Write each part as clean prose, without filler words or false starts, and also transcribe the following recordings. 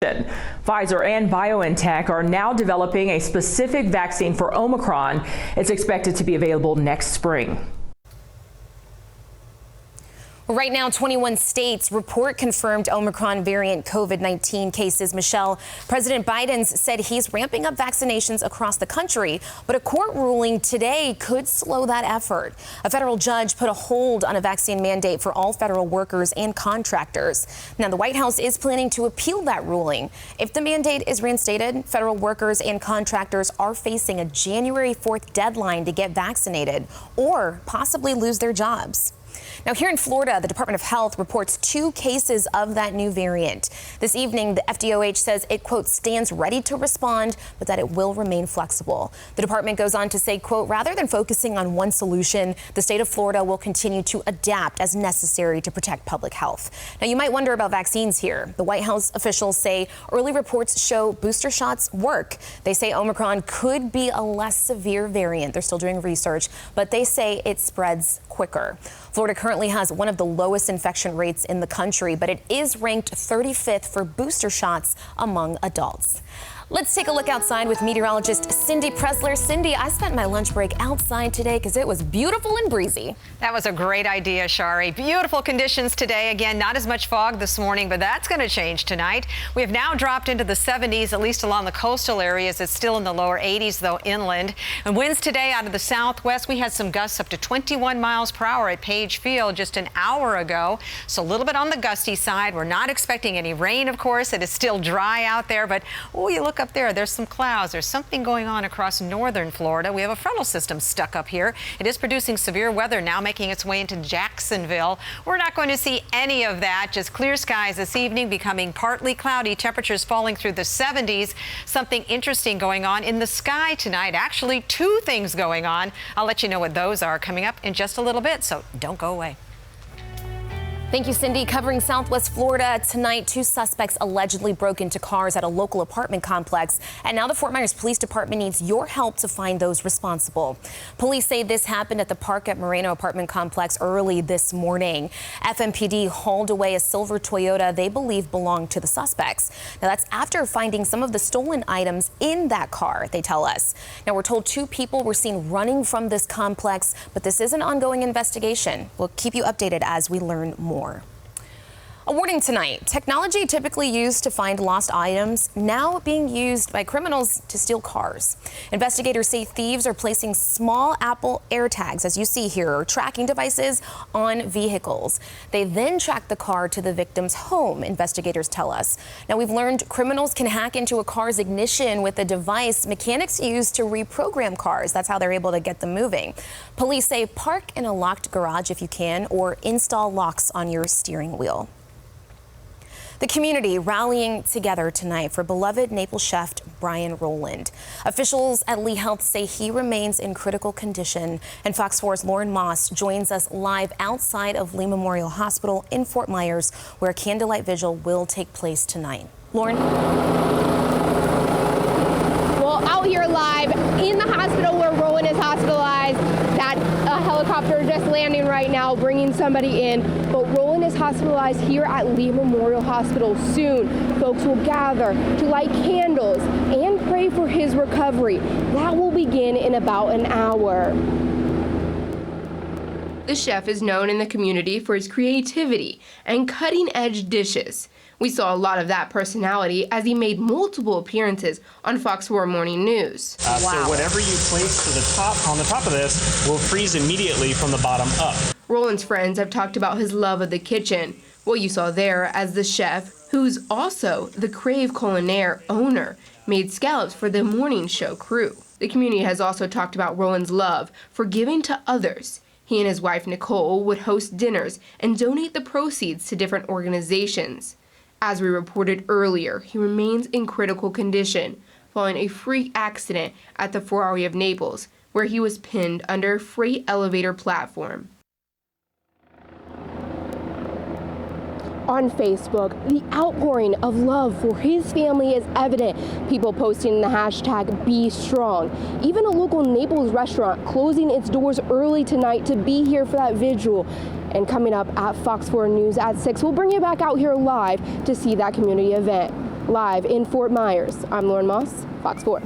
Pfizer and BioNTech are now developing a specific vaccine for Omicron. It's expected to be available next spring. Right now, 21 states report confirmed Omicron variant COVID-19 cases. Michelle, President Biden said he's ramping up vaccinations across the country, but a court ruling today could slow that effort. A federal judge put a hold on a vaccine mandate for all federal workers and contractors. Now, the White House is planning to appeal that ruling. If the mandate is reinstated, federal workers and contractors are facing a January 4th deadline to get vaccinated or possibly lose their jobs. Now, here in Florida, the Department of Health reports 2 cases of that new variant. This evening, the FDOH says it, quote, stands ready to respond, but that it will remain flexible. The department goes on to say, quote, rather than focusing on one solution, the state of Florida will continue to adapt as necessary to protect public health. Now, you might wonder about vaccines here. The White House officials say early reports show booster shots work. They say Omicron could be a less severe variant. They're still doing research, but they say it spreads quicker. Florida currently has one of the lowest infection rates in the country, but it is ranked 35th for booster shots among adults. Let's take a look outside with meteorologist Cindy Pressler. Cindy, I spent my lunch break outside today because it was beautiful and breezy. That was a great idea, Shari. Beautiful conditions today. Again, not as much fog this morning, but that's going to change tonight. We have now dropped into the 70s, at least along the coastal areas. It's still in the lower 80s, though, inland. And winds today out of the southwest. We had some gusts up to 21 miles per hour at Page Field just an hour ago. So a little bit on the gusty side. We're not expecting any rain, of course. It is still dry out there, but oh, you look up there, there's some clouds. There's something going on across northern Florida. We have a frontal system stuck up here. It is producing severe weather now, making its way into Jacksonville. We're not going to see any of that. Just clear skies this evening, becoming partly cloudy. Temperatures falling through the 70s. Something interesting going on in the sky tonight. Actually, 2 things going on. I'll let you know what those are coming up in just a little bit, so don't go away. Thank you, Cindy. Covering Southwest Florida tonight, 2 suspects allegedly broke into cars at a local apartment complex. And now the Fort Myers Police Department needs your help to find those responsible. Police say this happened at the Park at Moreno apartment complex early this morning. FMPD hauled away a silver Toyota they believe belonged to the suspects. Now, that's after finding some of the stolen items in that car, they tell us. Now, we're told 2 people were seen running from this complex, but this is an ongoing investigation. We'll keep you updated as we learn more. A warning tonight, technology typically used to find lost items now being used by criminals to steal cars. Investigators say thieves are placing small Apple AirTags, as you see here, or tracking devices on vehicles. They then track the car to the victim's home, investigators tell us. Now, we've learned criminals can hack into a car's ignition with a device mechanics use to reprogram cars. That's how they're able to get them moving. Police say park in a locked garage if you can, or install locks on your steering wheel. The community rallying together tonight for beloved Naples chef Brian Rowland. Officials at Lee Health say he remains in critical condition. And Fox 4's Lauren Moss joins us live outside of Lee Memorial Hospital in Fort Myers, where a candlelight vigil will take place tonight. Lauren? Well, out here live in the hospital where Rowland is hospitalized, that helicopter just landing right now, bringing somebody in. But Rowland is hospitalized here at Lee Memorial Hospital. Soon, folks will gather to light candles and pray for his recovery. That will begin in about an hour. The chef is known in the community for his creativity and cutting-edge dishes. We saw a lot of that personality as he made multiple appearances on Fox 4 Morning News. Wow. So whatever you place to the top, on the top of this, will freeze immediately from the bottom up. Rowland's friends have talked about his love of the kitchen. What you saw there as the chef, who's also the Crave Culinaire owner, made scallops for the morning show crew. The community has also talked about Rowland's love for giving to others. He and his wife Nicole would host dinners and donate the proceeds to different organizations. As we reported earlier, he remains in critical condition following a freak accident at the Ferrari of Naples, where he was pinned under a freight elevator platform. On Facebook, the outpouring of love for his family is evident. People posting the hashtag #BeStrong. Even a local Naples restaurant closing its doors early tonight to be here for that vigil. And coming up at Fox 4 News at 6, we'll bring you back out here live to see that community event. Live in Fort Myers, I'm Lauren Moss, Fox 4.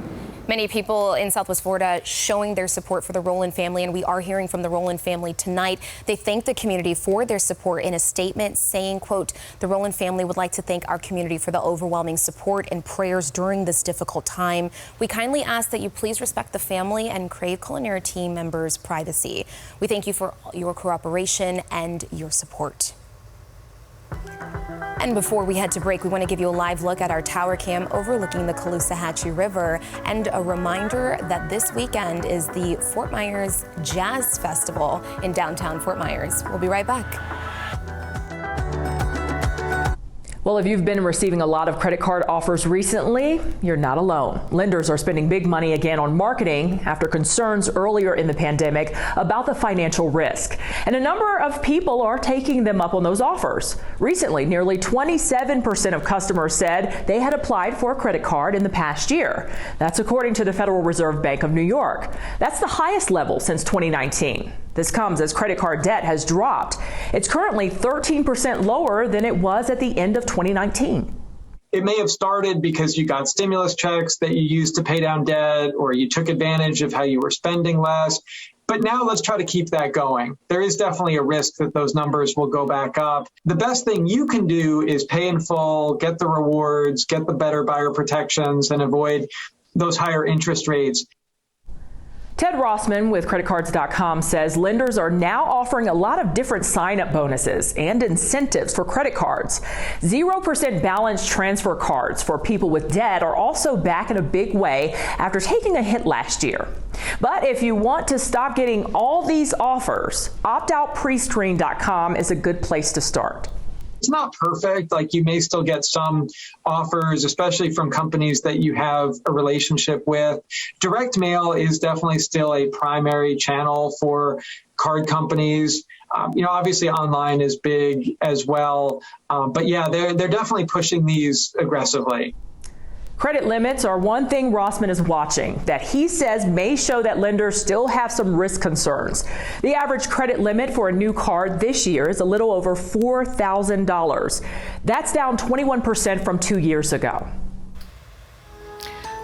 Many people in Southwest Florida showing their support for the Rowland family, and we are hearing from the Rowland family tonight. They thank the community for their support in a statement saying, quote, the Rowland family would like to thank our community for the overwhelming support and prayers during this difficult time. We kindly ask that you please respect the family and Crave Culinary team members' privacy. We thank you for your cooperation and your support. And before we head to break, we want to give you a live look at our tower cam overlooking the Caloosahatchee River, and a reminder that this weekend is the Fort Myers Jazz Festival in downtown Fort Myers. We'll be right back. Well, if you've been receiving a lot of credit card offers recently, you're not alone. Lenders are spending big money again on marketing after concerns earlier in the pandemic about the financial risk. And a number of people are taking them up on those offers. Recently, nearly 27% of customers said they had applied for a credit card in the past year. That's according to the Federal Reserve Bank of New York. That's the highest level since 2019. This comes as credit card debt has dropped. It's currently 13% lower than it was at the end of 2019. It may have started because you got stimulus checks that you used to pay down debt, or you took advantage of how you were spending less. But now let's try to keep that going. There is definitely a risk that those numbers will go back up. The best thing you can do is pay in full, get the rewards, get the better buyer protections, and avoid those higher interest rates. Ted Rossman with creditcards.com says lenders are now offering a lot of different sign-up bonuses and incentives for credit cards. 0% balance transfer cards for people with debt are also back in a big way after taking a hit last year. But if you want to stop getting all these offers, optoutprescreen.com is a good place to start. It's not perfect. Like, you may still get some offers, especially from companies that you have a relationship with. Direct mail is definitely still a primary channel for card companies. Obviously online is big as well. But yeah, they're definitely pushing these aggressively. Credit limits are one thing Rossman is watching that he says may show that lenders still have some risk concerns. The average credit limit for a new card this year is a little over $4,000. That's down 21% from 2 years ago.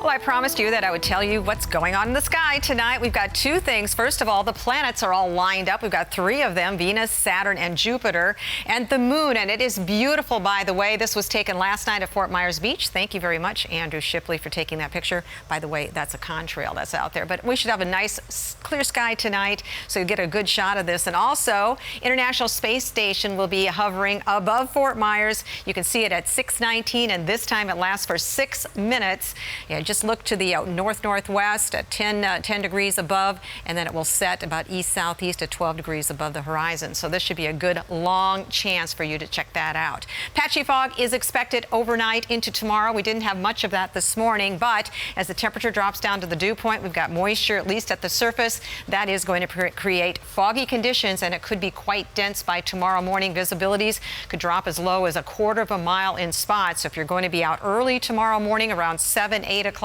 Well, I promised you that I would tell you what's going on in the sky tonight. We've got two things. First of all, the planets are all lined up. We've got three of them, Venus, Saturn, and Jupiter, and the moon. And it is beautiful, by the way. This was taken last night at Fort Myers Beach. Thank you very much, Andrew Shipley, for taking that picture. By the way, that's a contrail that's out there. But we should have a nice clear sky tonight, so you get a good shot of this. And also, International Space Station will be hovering above Fort Myers. You can see it at 6:19, and this time it lasts for 6 minutes. Yeah, just look to the north-northwest at 10 degrees above, and then it will set about east-southeast at 12 degrees above the horizon. So this should be a good long chance for you to check that out. Patchy fog is expected overnight into tomorrow. We didn't have much of that this morning, but as the temperature drops down to the dew point, we've got moisture at least at the surface. That is going to create foggy conditions, and it could be quite dense by tomorrow morning. Visibilities could drop as low as 1/4 mile in spots. So if you're going to be out early tomorrow morning around 7, 8 o'clock,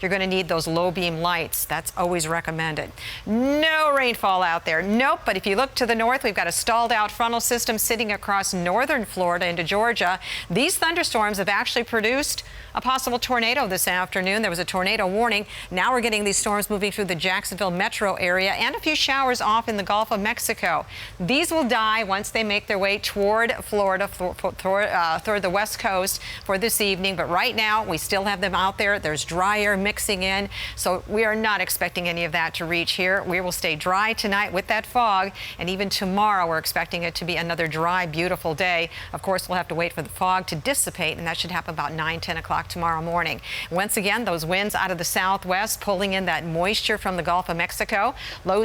you're going to need those low beam lights. That's always recommended. No rainfall out there. Nope. But if you look to the north, we've got a stalled out frontal system sitting across northern Florida into Georgia. These thunderstorms have actually produced a possible tornado this afternoon. There was a tornado warning. Now we're getting these storms moving through the Jacksonville metro area and a few showers off in the Gulf of Mexico. These will die once they make their way toward Florida, toward the west coast for this evening. But right now, we still have them out there. There's dry air mixing in, so we are not expecting any of that to reach here. We will stay dry tonight with that fog, and even tomorrow we're expecting it to be another dry, beautiful day. Of course, we'll have to wait for the fog to dissipate, and that should happen about 9, 10 o'clock tomorrow morning. Once again, those winds out of the southwest pulling in that moisture from the Gulf of Mexico. Lows